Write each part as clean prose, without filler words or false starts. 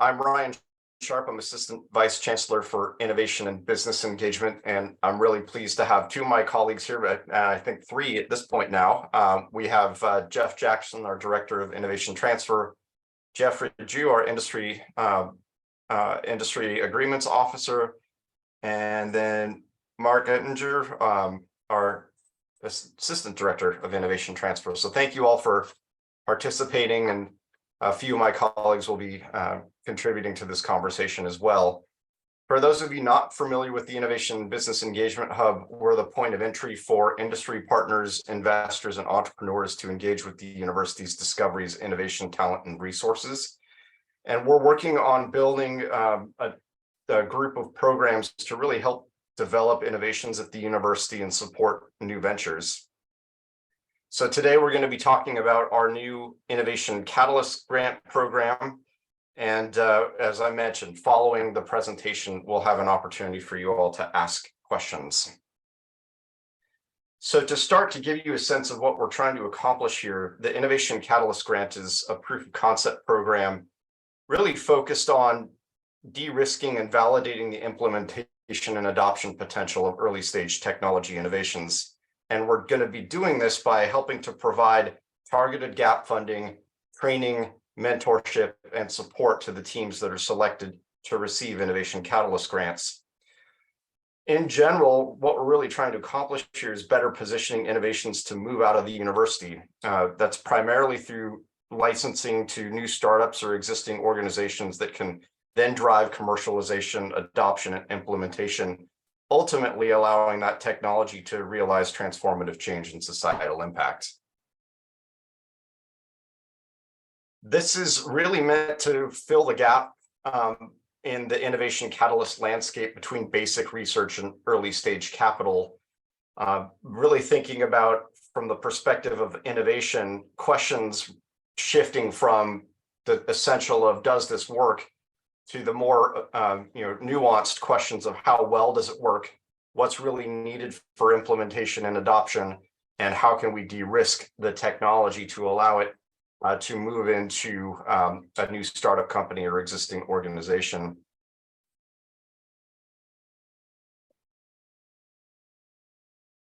I'm Ryan Sharp. I'm Assistant Vice Chancellor for Innovation and Business Engagement, and I'm really pleased to have two of my colleagues here, but I think three at this point now. We have Jeff Jackson, our Director of Innovation Transfer, Jeffrey Ju, our Industry Agreements Officer, and then Mark Ettinger, our Assistant Director of Innovation Transfer. So thank you all for participating, and a few of my colleagues will be contributing to this conversation as well. For those of you not familiar with the Innovation Business Engagement Hub, we're the point of entry for industry partners, investors, and entrepreneurs to engage with the university's discoveries, innovation, talent, and resources. And we're working on building a group of programs to really help develop innovations at the university and support new ventures. So today we're going to be talking about our new Innovation Catalyst Grant program. And as I mentioned, following the presentation, we'll have an opportunity for you all to ask questions. So to start, to give you a sense of what we're trying to accomplish here, the Innovation Catalyst Grant is a proof of concept program really focused on de-risking and validating the implementation and adoption potential of early stage technology innovations. And we're going to be doing this by helping to provide targeted gap funding, training, mentorship, and support to the teams that are selected to receive Innovation Catalyst grants. In general, what we're really trying to accomplish here is better positioning innovations to move out of the university. That's primarily through licensing to new startups or existing organizations that can then drive commercialization, adoption, and implementation, ultimately allowing that technology to realize transformative change and societal impact. This is really meant to fill the gap in the innovation catalyst landscape between basic research and early stage capital. Really thinking about, from the perspective of innovation, questions shifting from the essential of does this work to the more nuanced questions of how well does it work, what's really needed for implementation and adoption, and how can we de-risk the technology to allow it to move into a new startup company or existing organization.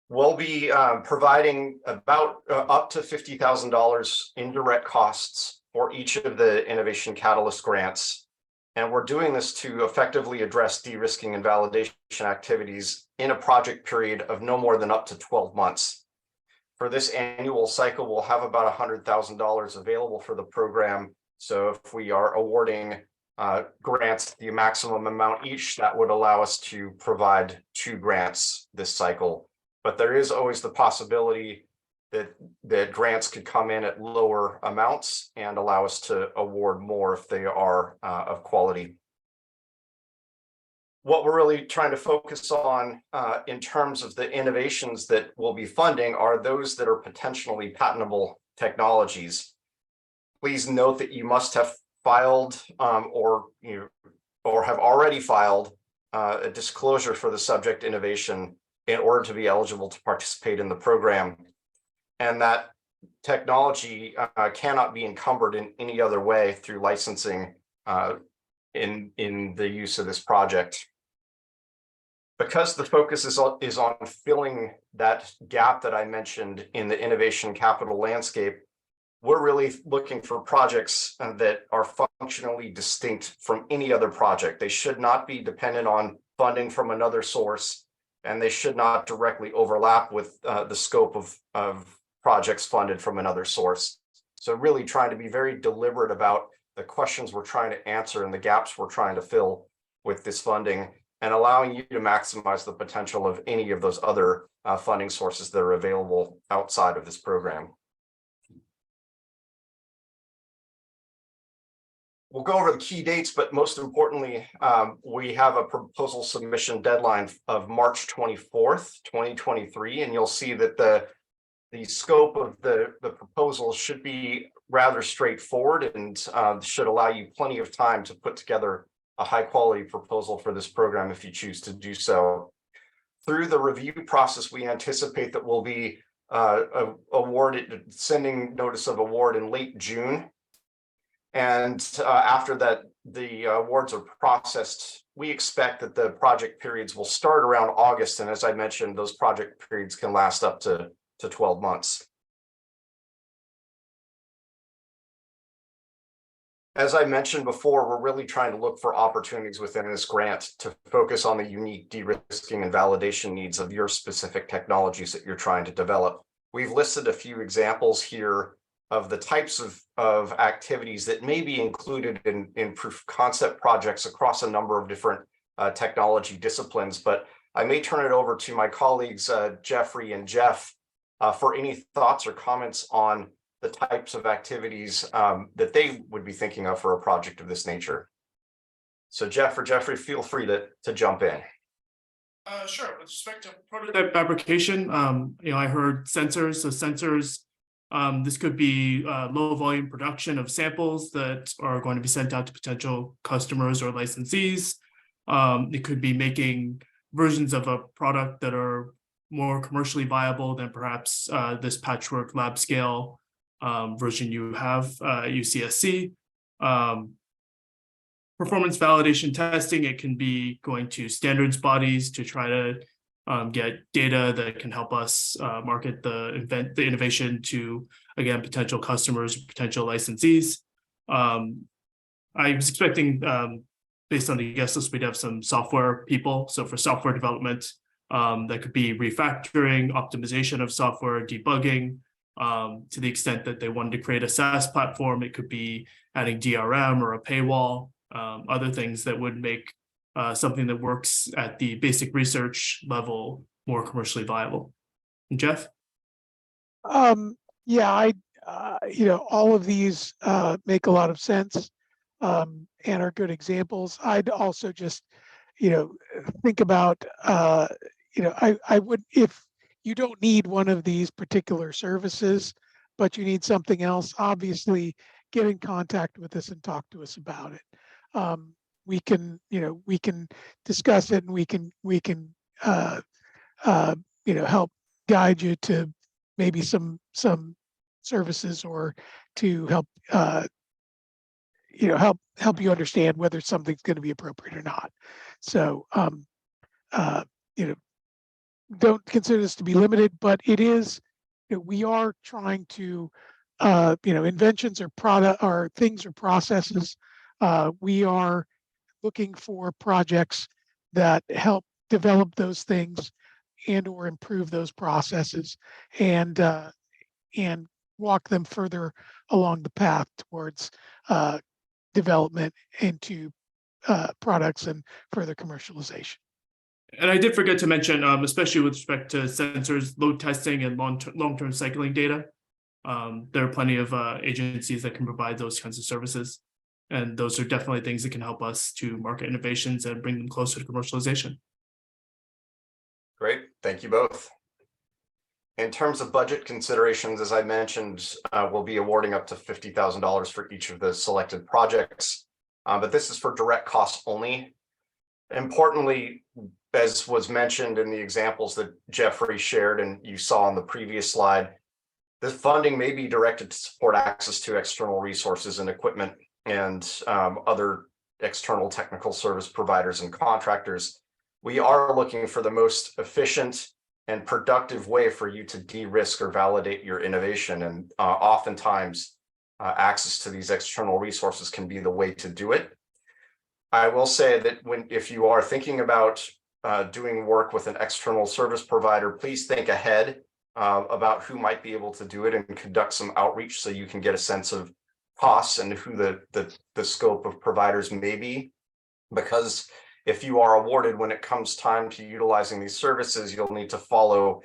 We'll be providing about up to $50,000 in direct costs for each of the Innovation Catalyst grants. And we're doing this to effectively address de-risking and validation activities in a project period of no more than up to 12 months. For this annual cycle, we'll have about $100,000 available for the program. So if we are awarding grants, the maximum amount each, that would allow us to provide 2 grants this cycle. But there is always the possibility that grants could come in at lower amounts and allow us to award more if they are of quality. What we're really trying to focus on in terms of the innovations that we'll be funding are those that are potentially patentable technologies. Please note that you must have filed or have already filed a disclosure for the subject innovation in order to be eligible to participate in the program. And that technology cannot be encumbered in any other way through licensing in the use of this project. Because the focus is on filling that gap that I mentioned in the innovation capital landscape, we're really looking for projects that are functionally distinct from any other project. They should not be dependent on funding from another source, and they should not directly overlap with the scope of projects funded from another source. So really trying to be very deliberate about the questions we're trying to answer and the gaps we're trying to fill with this funding, and allowing you to maximize the potential of any of those other funding sources that are available outside of this program. We'll go over the key dates, but most importantly, we have a proposal submission deadline of March 24th, 2023, and you'll see that the scope of the proposal should be rather straightforward and should allow you plenty of time to put together a high quality proposal for this program if you choose to do so. Through the review process, we anticipate that we'll be sending notice of award in late June. And after that the awards are processed, we expect that the project periods will start around August. And as I mentioned, those project periods can last up to 12 months. As I mentioned before, we're really trying to look for opportunities within this grant to focus on the unique de-risking and validation needs of your specific technologies that you're trying to develop. We've listed a few examples here of the types of activities that may be included in proof of concept projects across a number of different technology disciplines. But I may turn it over to my colleagues, Jeffrey and Jeff, for any thoughts or comments on the types of activities that they would be thinking of for a project of this nature. So Jeff or Jeffrey, feel free to jump in. Sure. With respect to prototype fabrication, I heard sensors. So sensors, this could be low volume production of samples that are going to be sent out to potential customers or licensees. It could be making versions of a product that are more commercially viable than perhaps this patchwork lab scale version you have, UCSC. Performance validation testing, it can be going to standards bodies to try to get data that can help us market the innovation to, again, potential customers, potential licensees. I was expecting, based on the guest list, we'd have some software people. So for software development, that could be refactoring, optimization of software, debugging. To the extent that they wanted to create a SaaS platform, it could be adding DRM or a paywall, other things that would make something that works at the basic research level more commercially viable. And Jeff? Yeah, all of these make a lot of sense and are good examples. I'd also just, think about, I would, if you don't need one of these particular services, but you need something else, obviously get in contact with us and talk to us about it. We can discuss it, and we can help guide you to maybe some services, or to help help you understand whether something's going to be appropriate or not. So don't consider this to be limited, but it is, we are trying to, inventions or product or things or processes. We are looking for projects that help develop those things and or improve those processes, and walk them further along the path towards development into products and further commercialization. And I did forget to mention, especially with respect to sensors, load testing, and long-term cycling data. There are plenty of agencies that can provide those kinds of services. And those are definitely things that can help us to market innovations and bring them closer to commercialization. Great, thank you both. In terms of budget considerations, as I mentioned, we'll be awarding up to $50,000 for each of the selected projects, but this is for direct costs only. Importantly, as was mentioned in the examples that Jeffrey shared and you saw on the previous slide, this funding may be directed to support access to external resources and equipment and other external technical service providers and contractors. We are looking for the most efficient and productive way for you to de-risk or validate your innovation. And oftentimes, access to these external resources can be the way to do it. I will say that if you are thinking about doing work with an external service provider, please think ahead about who might be able to do it, and conduct some outreach so you can get a sense of costs and who the scope of providers may be. Because if you are awarded, when it comes time to utilizing these services, you'll need to follow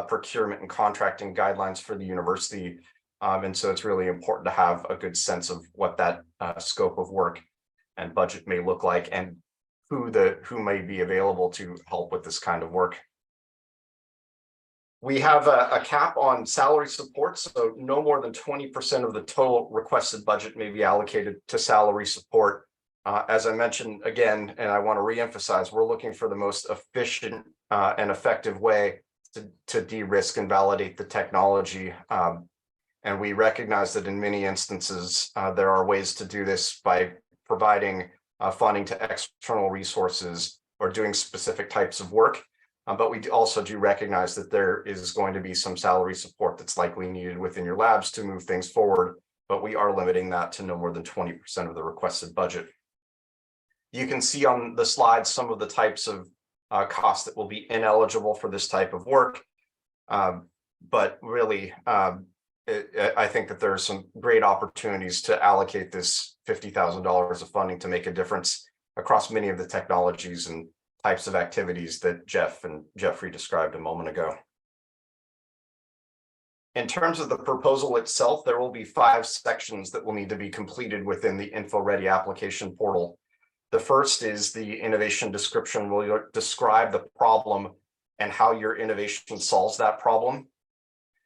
procurement and contracting guidelines for the university. And so it's really important to have a good sense of what that scope of work and budget may look like, and who may be available to help with this kind of work. We have a cap on salary support, so no more than 20% of the total requested budget may be allocated to salary support. As I mentioned again, and I want to reemphasize, we're looking for the most efficient and effective way to de-risk and validate the technology. And we recognize that in many instances, there are ways to do this by providing funding to external resources or doing specific types of work. But we also do recognize that there is going to be some salary support that's likely needed within your labs to move things forward, but we are limiting that to no more than 20% of the requested budget. You can see on the slide some of the types of costs that will be ineligible for this type of work. But really, I think that there are some great opportunities to allocate this $50,000 of funding to make a difference across many of the technologies and types of activities that Jeff and Jeffrey described a moment ago. In terms of the proposal itself, there will be 5 sections that will need to be completed within the InfoReady application portal. The first is the innovation description, where you'll describe the problem and how your innovation solves that problem.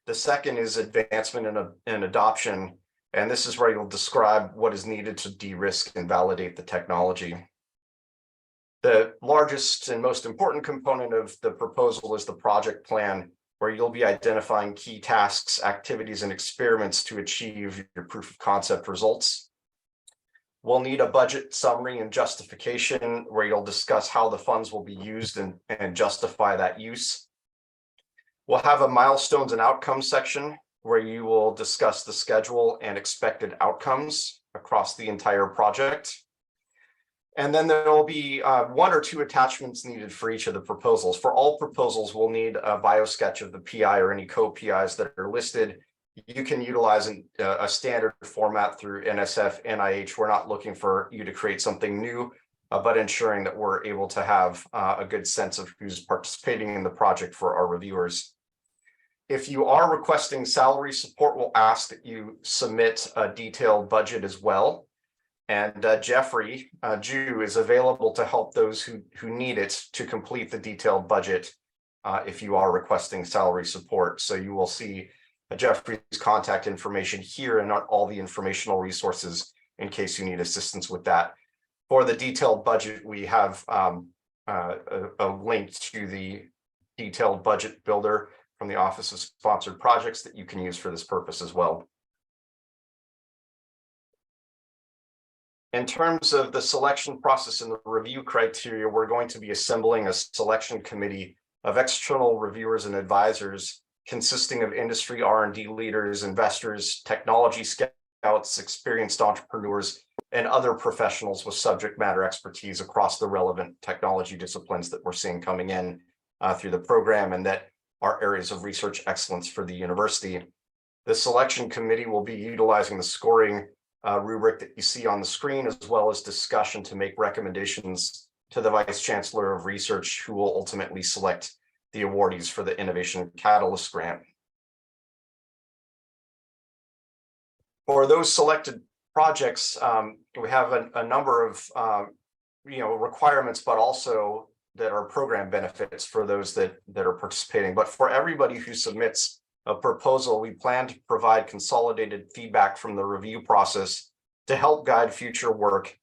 The second is advancement and adoption, and this is where you'll describe what is needed to de-risk and validate the technology. The largest and most important component of the proposal is the project plan, where you'll be identifying key tasks, activities, and experiments to achieve your proof of concept results. We'll need a budget summary and justification, where you'll discuss how the funds will be used and justify that use. We'll have a milestones and outcomes section, where you will discuss the schedule and expected outcomes across the entire project. And then there will be 1 or 2 attachments needed for each of the proposals. For all proposals, we'll need a bio sketch of the PI or any co-PIs that are listed. You can utilize a standard format through NSF, NIH. We're not looking for you to create something new, but ensuring that we're able to have a good sense of who's participating in the project for our reviewers. If you are requesting salary support, we'll ask that you submit a detailed budget as well. And Jeffrey Jew is available to help those who need it to complete the detailed budget if you are requesting salary support. So you will see Jeffrey's contact information here and not all the informational resources in case you need assistance with that. For the detailed budget, we have a link to the detailed budget builder from the Office of Sponsored Projects that you can use for this purpose as well. In terms of the selection process and the review criteria, we're going to be assembling a selection committee of external reviewers and advisors consisting of industry R&D leaders, investors, technology scouts, experienced entrepreneurs, and other professionals with subject matter expertise across the relevant technology disciplines that we're seeing coming in through the program and that are areas of research excellence for the university. The selection committee will be utilizing the scoring rubric that you see on the screen, as well as discussion to make recommendations to the Vice Chancellor of Research, who will ultimately select the awardees for the Innovation Catalyst Grant. For those selected projects, we have a number of requirements, but also that are program benefits for those that are participating. But for everybody who submits a proposal, we plan to provide consolidated feedback from the review process to help guide future work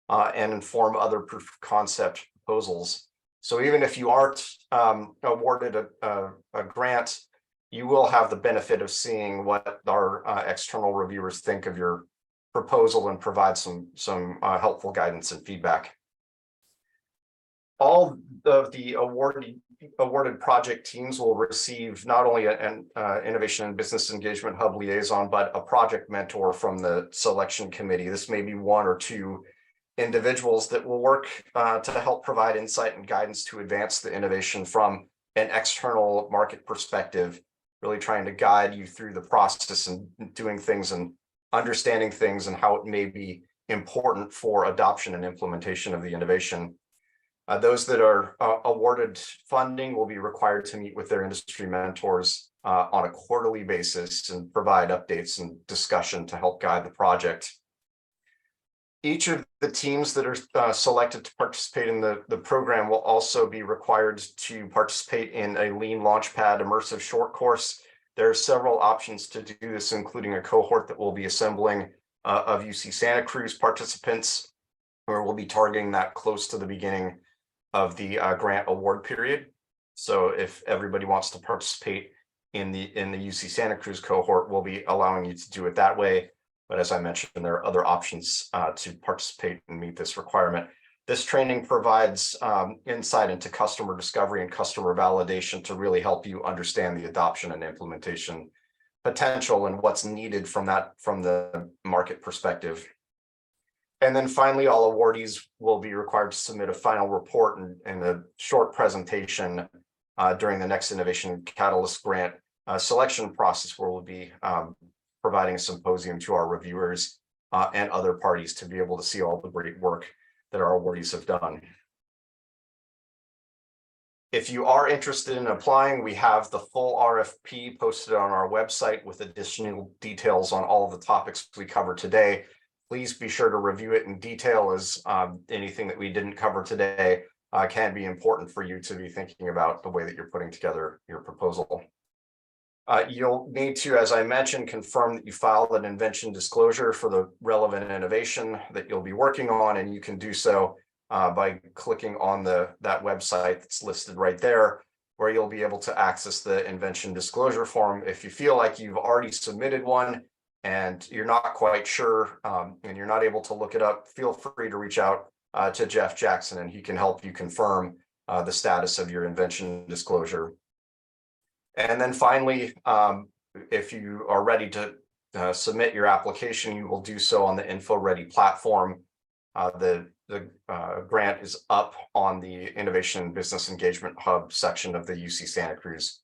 and inform other proof of concept proposals. So even if you aren't awarded a grant, you will have the benefit of seeing what our external reviewers think of your proposal and provide some helpful guidance and feedback. All of the awarded project teams will receive not only an Innovation and Business Engagement Hub liaison, but a project mentor from the selection committee. This may be 1 or 2 individuals that will work to help provide insight and guidance to advance the innovation from an external market perspective, really trying to guide you through the process and doing things and understanding things and how it may be important for adoption and implementation of the innovation. Those that are awarded funding will be required to meet with their industry mentors on a quarterly basis and provide updates and discussion to help guide the project. Each of the teams that are selected to participate in the program will also be required to participate in a Lean Launchpad immersive short course. There are several options to do this, including a cohort that will be assembling of UC Santa Cruz participants, where we'll be targeting that close to the beginning of the grant award period. So if everybody wants to participate in the UC Santa Cruz cohort, we'll be allowing you to do it that way. But as I mentioned, there are other options to participate and meet this requirement. This training provides insight into customer discovery and customer validation to really help you understand the adoption and implementation potential and what's needed from the market perspective. And then finally, all awardees will be required to submit a final report and a short presentation during the next Innovation Catalyst Grant selection process, where we'll be providing a symposium to our reviewers and other parties to be able to see all the great work that our awardees have done. If you are interested in applying, we have the full RFP posted on our website with additional details on all of the topics we covered today. Please be sure to review it in detail, as anything that we didn't cover today can be important for you to be thinking about the way that you're putting together your proposal. You'll need to, as I mentioned, confirm that you filed an invention disclosure for the relevant innovation that you'll be working on, and you can do so by clicking on that website that's listed right there, where you'll be able to access the invention disclosure form. If you feel like you've already submitted one and you're not quite sure and you're not able to look it up, feel free to reach out to Jeff Jackson, and he can help you confirm the status of your invention disclosure. And then finally, if you are ready to submit your application, you will do so on the InfoReady platform. The grant is up on the Innovation Business Engagement Hub section of the UC Santa Cruz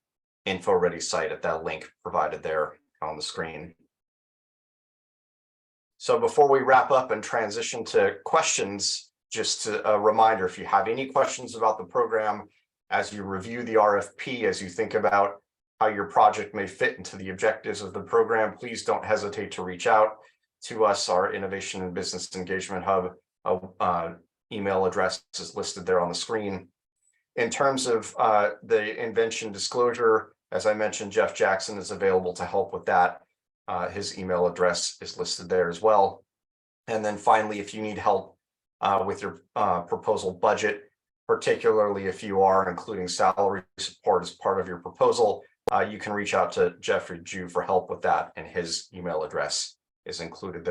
InfoReady site at that link provided there on the screen. So before we wrap up and transition to questions, just a reminder, if you have any questions about the program, as you review the RFP, as you think about how your project may fit into the objectives of the program, please don't hesitate to reach out to us. Our Innovation and Business Engagement Hub email address is listed there on the screen. In terms of the invention disclosure, as I mentioned, Jeff Jackson is available to help with that. His email address is listed there as well. And then finally, if you need help with your proposal budget, particularly if you are including salary support as part of your proposal, you can reach out to Jeffrey Jew for help with that, and his email address is included there.